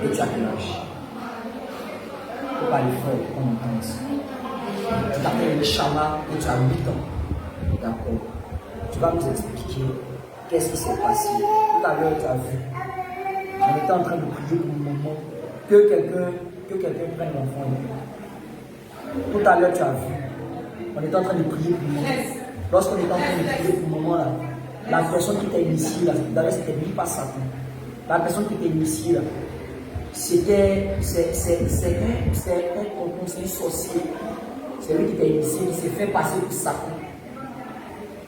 Et tu as quel âge? Il ne faut pas aller fort pour qu'on entende. Tu t'appelles Neshama et tu as 8 ans. D'accord. Tu vas nous expliquer qu'est-ce qui s'est passé. Tout à l'heure, tu as vu. On était en train de prier pour le moment que quelqu'un prenne l'enfant. Tout à l'heure, tu as vu. On était en train de prier pour le moment. Lorsqu'on était en train de prier pour le moment, là, la personne qui t'a initié, là, d'ailleurs, c'était même pas Satan. La personne qui t'a initié, là, c'est un sorcier. C'est lui qui t'a initié, il s'est fait passer pour Satan.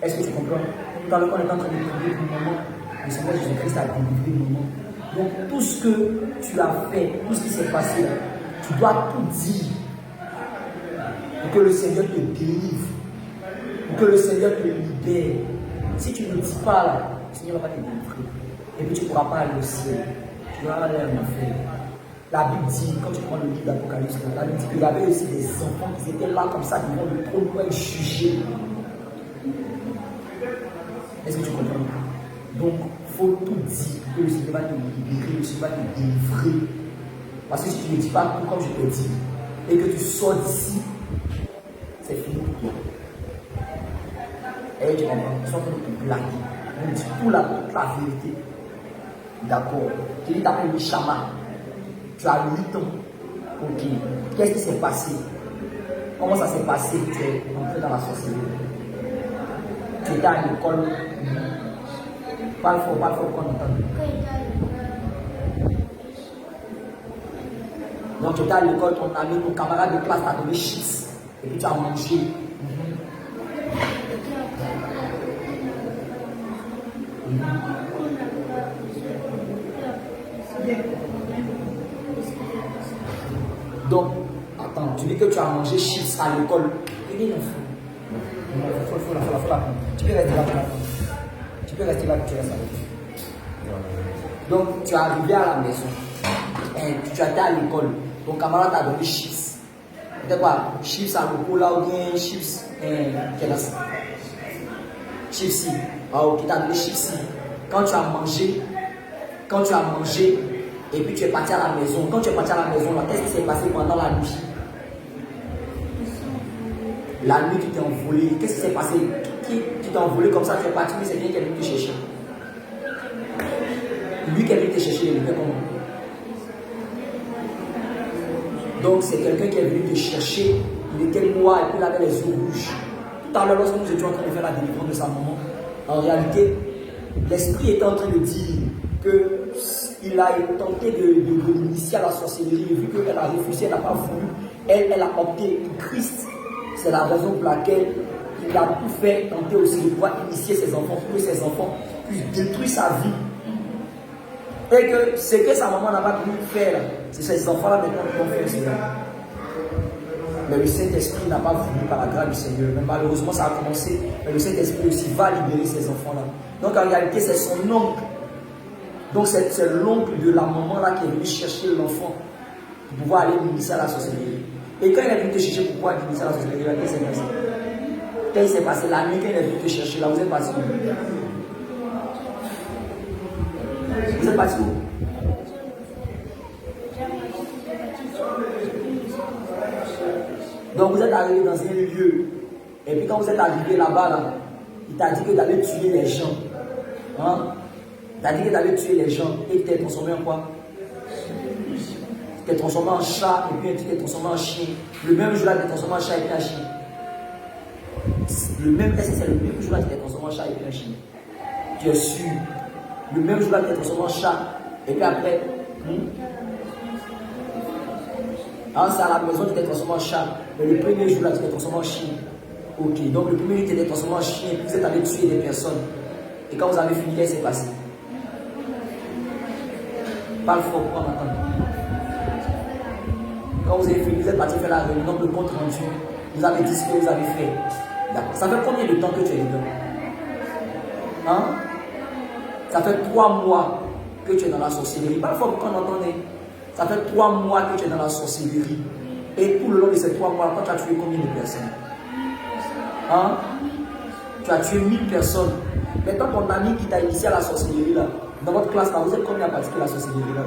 Est-ce que tu comprends? Tout à l'heure, on est en train de prier pour le moment, le Seigneur Jésus-Christ a délivré le moment. Donc, tout ce que tu as fait, tout ce qui s'est passé, là, tu dois tout dire pour que le Seigneur te délivre, pour que le Seigneur te libère. Si tu ne dis pas là, le Seigneur ne va pas te délivrer. Et puis tu ne pourras pas aller au ciel. Tu vas aller en enfer. La Bible dit, quand tu prends le livre d'Apocalypse, la Bible dit qu'il y avait aussi des enfants qui étaient là comme ça, devant le trône pour être jugés. Est-ce que tu comprends? Donc, il faut tout dire que le Seigneur va te libérer, le Seigneur va te délivrer. Parce que si tu ne dis pas tout comme je te dis, et que tu sors d'ici, c'est fini pour toi. Et tu comprends? Ils sont en train de te blaguer. On dit toute la vérité. D'accord. Tu dis t'appelles Neshama. Tu as 8 ans. Ok. Qu'est-ce qui s'est passé? Comment ça s'est passé que tu es entré dans la sorcellerie? Tu étais à l'école. Parle fort qu'on entende. Donc tu étais à l'école, ton ami, ton camarade de classe t'a donné chips. Et puis tu as mangé. Donc, attends, tu dis que tu as mangé chips à l'école. Il est l'enfant. Tu peux rester là, tu peux rester là, tu restes avec. Donc, tu es arrivé à la maison. Et tu étais à l'école. Ton camarade t'a donné chips. C'était quoi? Chips à l'eau ou bien chips. Quel est ça? Chips. Ah, ok, t'as donné chips. Quand tu as mangé, et puis tu es parti à la maison. Quand tu es parti à la maison, qu'est-ce qui s'est passé pendant la nuit? La nuit, tu t'es envolé. Qu'est-ce qui s'est passé? Tu t'es envolé comme ça, tu es parti, mais c'est bien quelqu'un qui te cherchait. Lui, quelqu'un qui te cherchait, il était comment? Donc, c'est quelqu'un qui est venu te chercher. Il était noir et puis il avait les yeux rouges. Tout à l'heure, lorsque nous étions en train de faire la délivrance de sa maman, en réalité, l'esprit était en train de dire qu'il a tenté de l'initier à la sorcellerie, et vu qu'elle a refusé, elle n'a pas voulu, elle a opté pour Christ. C'est la raison pour laquelle il a tout fait, tenter aussi de pouvoir initier ses enfants, pour que ses enfants puissent détruire sa vie. Et que ce que sa maman n'a pas pu faire, c'est ces enfants-là maintenant qui vont faire cela. Mais le Saint-Esprit n'a pas voulu par la grâce du Seigneur. Mais malheureusement, ça a commencé. Mais le Saint-Esprit aussi va libérer ces enfants-là. Donc en réalité, c'est son oncle. Donc c'est l'oncle de la maman là qui est venu chercher l'enfant pour pouvoir aller l'initier à la sorcellerie. Et quand il est venu te chercher pour pouvoir l'initier à la sorcellerie, qu'est-ce qui s'est passé? Quand il s'est passé la nuit, quand il est venu te chercher, là, vous êtes parti où? Vous êtes parti où? Donc vous êtes arrivé dans un lieu. Et puis quand vous êtes arrivé là-bas, là, il t'a dit que tu allais tuer les gens. Hein? Il t'a dit que tu allais tuer les gens. Et tu t'es transformé en quoi? Tu t'es transformé en chat et puis tu t'es transformé en chien. Le même jour-là, tu t'es transformé en chat et puis en chien. Est-ce que c'est le même jour-là que tu t'es transformé en chat et puis en chien? Tu es sûr. Le même jour-là, tu t'es transformé en chat. Et puis après, c'est à la maison, tu t'es transformé en chat. Mais le premier jour-là, tu t'es transformé en chien. Ok, donc le premier jour, tu t'es transformé en chien. Et puis vous êtes allé tuer des personnes. Et quand vous avez fini, qu'est-ce qui s'est passé? Parle fort pour m'entendre. Quand vous avez fini, vous êtes parti faire la réunion, donc le compte rendu. Vous avez dit ce que vous avez fait. D'accord. Ça fait combien de temps que tu es dedans? Hein? Ça fait 3 mois que tu es dans la sorcellerie. Parle fort pour qu'on entende. Ça fait 3 mois que tu es dans la sorcellerie. Et tout le long de ces 3 mois, quand tu as tué combien de personnes? Hein? Tu as tué 1000 personnes. Maintenant, ton ami qui t'a initié à la sorcellerie, là, dans votre classe, là, vous êtes combien à pratiquer la sorcellerie là?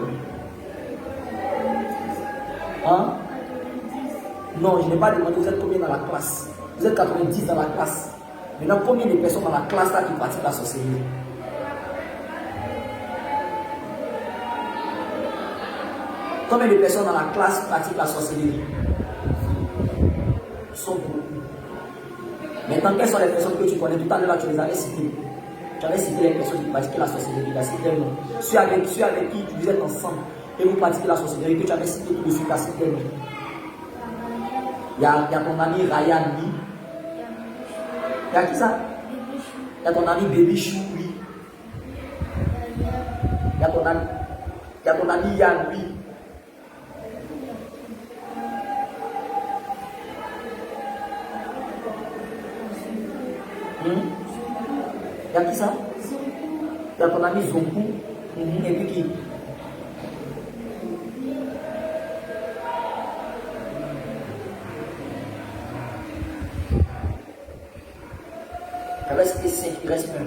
Hein? Non, je n'ai pas demandé, vous êtes combien dans la classe? Vous êtes 90 dans la classe. Maintenant, combien de personnes dans la classe là qui pratiquent la sorcellerie? Combien de personnes dans la classe pratiquent la sorcellerie? Ils sont beaucoup. Maintenant, quelles sont les personnes que tu connais? Tout à l'heure, tu les avais citées. Tu avais cité les personnes qui pratiquaient la sorcellerie. Tu as cité le nom. Ceux avec qui vous êtes ensemble et vous pratiquez la sorcellerie, que tu avais cité tout de suite, tu as cité le nom. Il y a ton ami Ryan, lui. Il y a qui ça? Il y a ton ami Baby Chou, lui. Il y a ton ami Yann, lui. Il y a qui ça? Il y a ton ami Zonkou. Et puis qui? Il reste 5, il reste un.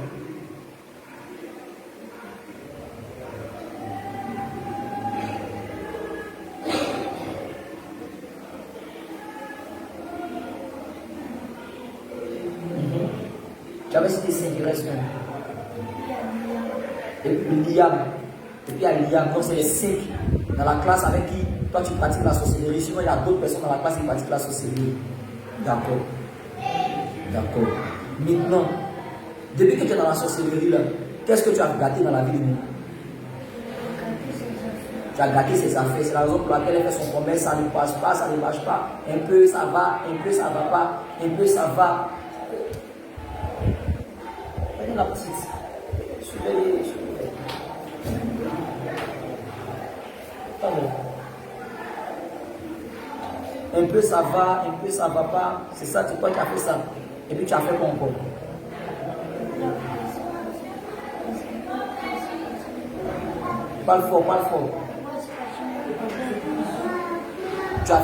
J'avais cité 5, il reste un. Et puis Liam. Et puis il y a Liam. Donc c'est les 5 dans la classe avec qui toi tu pratiques la sorcellerie. Sinon il y a d'autres personnes dans la classe qui pratiquent la sorcellerie. D'accord. D'accord. Maintenant, depuis que tu es dans la sorcellerie, là, qu'est-ce que tu as gâté dans la vie de nous? Tu as gâté ses affaires. C'est la raison pour laquelle elle fait son commerce, ça ne passe pas, ça ne marche pas. Un peu ça va, un peu ça va pas, un peu ça va. Prenez la petite. Suivez-les. Un peu ça va, un peu ça va pas. C'est ça, c'est toi qui as fait ça. Et puis tu as fait quoi encore? Parle fort, parle fort.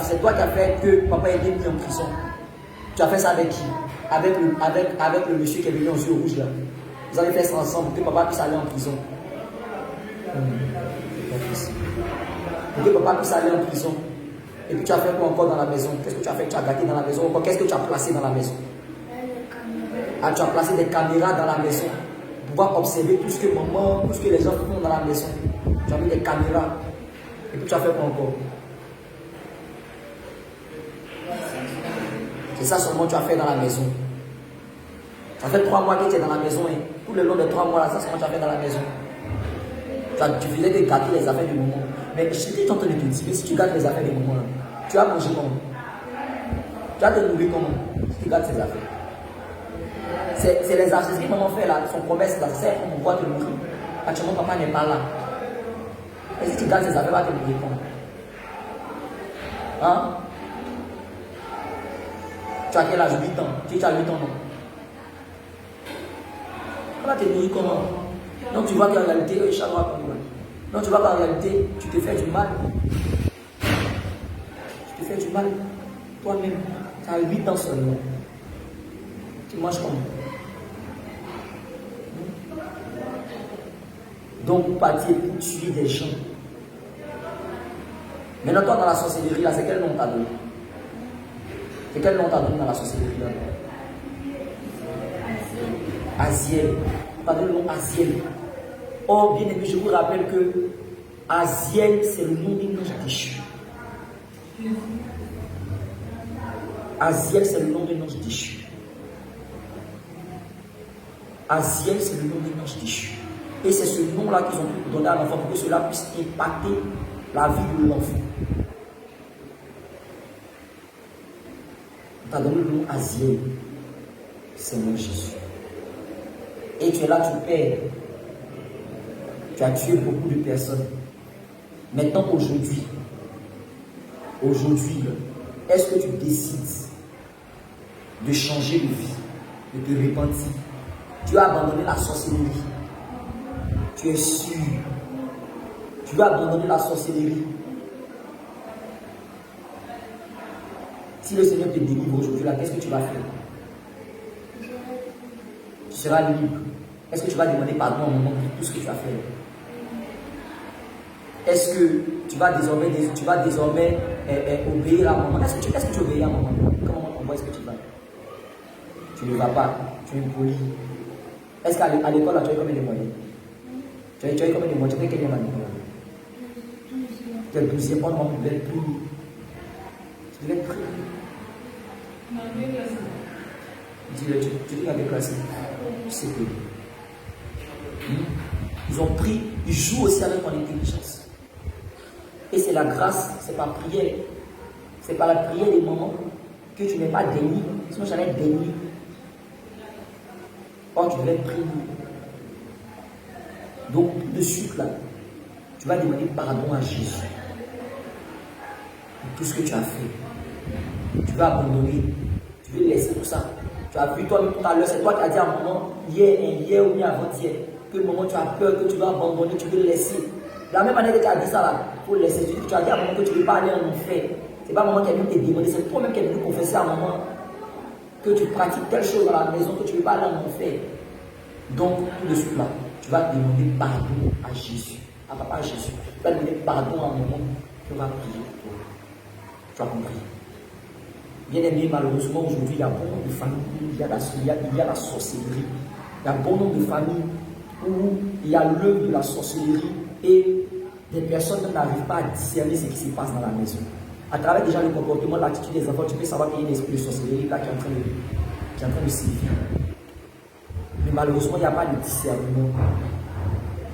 C'est toi qui as fait que papa est mis en prison. Tu as fait ça avec qui? Avec le monsieur qui est venu aux yeux rouges là. Vous avez fait ça ensemble, que papa puisse aller en prison. Que papa puisse aller en prison. Et puis tu as fait quoi encore dans la maison? Qu'est-ce que tu as fait? Tu as gâté dans la maison. Qu'est-ce que tu as placé dans la maison? Ah, tu as placé des caméras dans la maison pour pouvoir observer tout ce que maman, tout ce que les gens font dans la maison. Tu as mis des caméras. Et puis tu as fait quoi encore? C'est ça seulement que tu as fait dans la maison. Ça fait 3 mois que tu es dans la maison. Hein. Tout le long de 3 mois, là, ça seulement tu as fait dans la maison. Tu faisais que gâter les affaires du moment. Mais je t'ai en train de te dire, si tu gâtes les affaires du moment, là, tu vas manger comment? Tu vas te nourrir comment? Si tu gâtes ces affaires. C'est les affaires que maman fait là, son promesse là, c'est pour pouvoir te nourrir. Actuellement, papa n'est pas là. Et si tu gâtes ces affaires, va te nourrir comment? Hein? Tu as quel âge? 8 ans. Tu as 8 ans, non? On va te nourrir comment? Donc tu vois qu'en réalité, donc tu vois qu'en réalité, tu te fais du mal. Tu te fais du mal toi-même. Tu as 8 ans seulement. Tu manges comment? Donc vous partiez pour tuer des gens. Maintenant toi dans la sorcellerie là, c'est quel nom t'as donné? C'est quel nom t'as donné dans la sorcellerie là? Aziel. T'as donné le nom Aziel. Or, bien aimé, je vous rappelle que Aziel, c'est le nom d'un ange déchu. Aziel, c'est le nom d'un ange déchu. Aziel, c'est le nom d'un ange déchu. Et c'est ce nom-là qu'ils ont pu donner à l'enfant pour que cela puisse impacter la vie de l'enfant. Tu as donné le nom Aziel, c'est le nom Jésus. Et tu es là, tu perds. Tu as tué beaucoup de personnes. Maintenant, aujourd'hui, est-ce que tu décides de changer de vie, de te repentir? Tu as abandonné la sorcellerie. Tu es sûr. Tu vas abandonner la sorcellerie. Si le Seigneur te délivre aujourd'hui, là, qu'est-ce que tu vas faire? Tu seras libre. Est-ce que tu vas demander pardon au moment de tout ce que tu as fait? est-ce que tu vas désormais obéir à maman? Est-ce que tu obéis à maman? Comment on voit est-ce que tu vas? Tu ne vas pas, tu es impoli. Est-ce qu'à l'école, tu as combien de moyens? Tu as combien de moyens? Tu as quel moyen? Tu es le 12e, on demande de plus. Tu devais être pris. Dis-le, tu dis avec classe. Tu sais plus. Ils ont pris, ils jouent aussi avec ton intelligence. Et c'est la grâce, c'est par prière. C'est par la prière des moments que tu n'es pas déni. Sinon, j'allais être déni. Or, tu devais être prié. Donc, de suite là, tu vas demander pardon à Jésus pour tout ce que tu as fait. Tu vas abandonner. Tu veux laisser tout ça. Tu as vu toi-même tout à l'heure, c'est toi qui as dit à un moment, hier ou bien avant-hier, que le moment tu as peur, que tu vas abandonner, tu veux laisser. De la même manière que tu as dit ça là, il faut laisser. Tu as dit à un moment que tu ne veux pas aller en enfer. Ce n'est pas un moment qui est venu te demander, c'est toi-même qui est venu confesser à un moment que tu pratiques telle chose dans la maison, que tu ne veux pas aller en enfer. Donc, tout de suite là, tu vas demander pardon à Jésus, à Papa Jésus. Tu vas demander pardon à un moment, tu vas prier pour toi. Tu as compris? Bien aimé, malheureusement, aujourd'hui, il y a bon nombre de familles où il y a la sorcellerie. Il y a bon nombre de familles où il y a l'œuvre de la sorcellerie et des personnes n'arrivent pas à discerner ce qui se passe dans la maison. À travers déjà le comportement, l'attitude des enfants, tu peux savoir qu'il y a un esprit de sorcellerie là qui est en train de sévir. Mais malheureusement, il n'y a pas de discernement.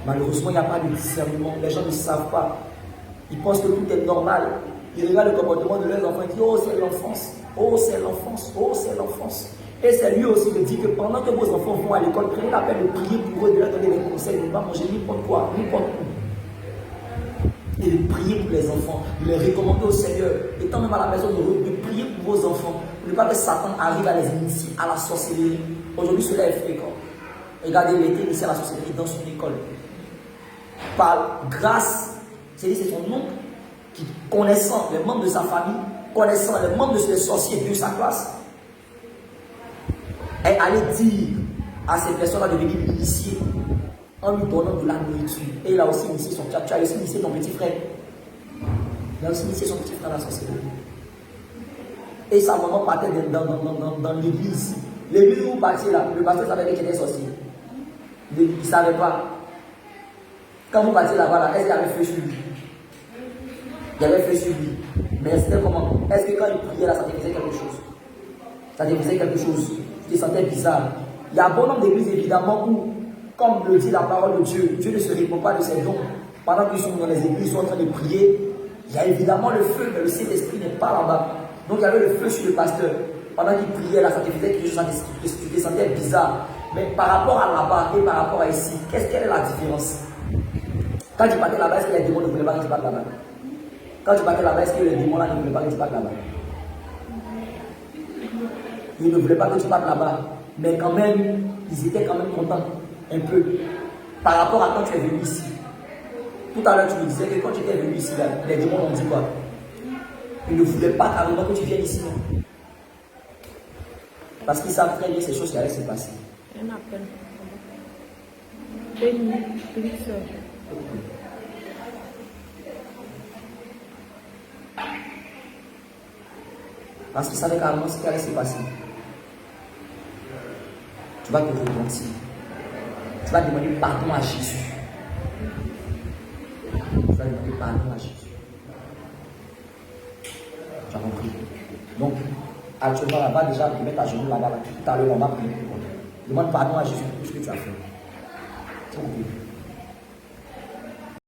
Malheureusement, il n'y a pas de discernement. Les gens ne savent pas. Ils pensent que tout est normal. Ils regardent le comportement de leurs enfants et disent, oh, c'est l'enfance. Oh, c'est l'enfance. Oh, c'est l'enfance. Et c'est lui aussi qui dit que pendant que vos enfants vont à l'école, prenez la peine de prier pour eux, de leur donner des conseils, de ne pas manger n'importe quoi, n'importe où. Et de prier pour les enfants, de les recommander au Seigneur, étant même à la maison, de prier pour vos enfants, pour ne pas que Satan arrive à les initier à la sorcellerie. Aujourd'hui, cela est fréquent. Regardez, il était initié à la sorcellerie dans son école. Par grâce, c'est son oncle qui, connaissant les membres de sa famille, connaissant les membres de ses sorciers de sa classe, est allé dire à ces personnes-là de venir l'initier en lui donnant de la nourriture. Et il a aussi initié son frère. Tu as aussi initié ton petit frère. Il a aussi initié son petit frère à la sorcellerie. Et sa maman partait dans l'église. L'église où vous partiez là, le pasteur savait qu'il était sorcier. Il ne savait pas. Quand vous partiez là-bas, est-ce qu'il y avait feu sur lui? Il y avait feu sur lui. Mais c'était comment? Est-ce que quand il priait là, ça te faisait quelque chose? Ça te faisait quelque chose? Tu te sentais bizarre. Il y a un bon nombre d'églises évidemment où, comme le dit la parole de Dieu, Dieu ne se répond pas de ses dons. Pendant qu'ils sont dans les églises, ils sont en train de prier, il y a évidemment le feu, mais le Saint-Esprit n'est pas là-bas. Donc il y avait le feu sur le pasteur. Pendant qu'il priait là, ça te faisait quelque chose, tu te sentais bizarre. Mais par rapport à là-bas et par rapport à ici, quelle est la différence? Quand tu partais là-bas, est-ce que les démons ne voulaient pas que tu partes là-bas? Quand tu partais là-bas, est-ce que les démons là ne voulaient pas que tu partes là-bas? Ils ne voulaient pas que tu partes là-bas. Mais quand même, ils étaient quand même contents. Un peu. Par rapport à quand tu es venu ici. Tout à l'heure, tu me disais que quand tu étais venu ici, là, les démons ont dit quoi? Ils ne voulaient pas carrément que tu viennes ici, non? Parce qu'ils savent très bien ces choses qui allaient se passer. Un appel. Béni, parce qu'ils savaient carrément ce qui allait se passer. Tu vas te repentir. Tu vas demander pardon à Jésus. Tu vas demander pardon à Jésus. Tu as compris? Donc, actuellement là-bas, déjà, tu mets ta genou là-bas. Tout à l'heure, on va prier pour toi. Demande pardon à Jésus pour tout ce que tu as fait. Tu as compris?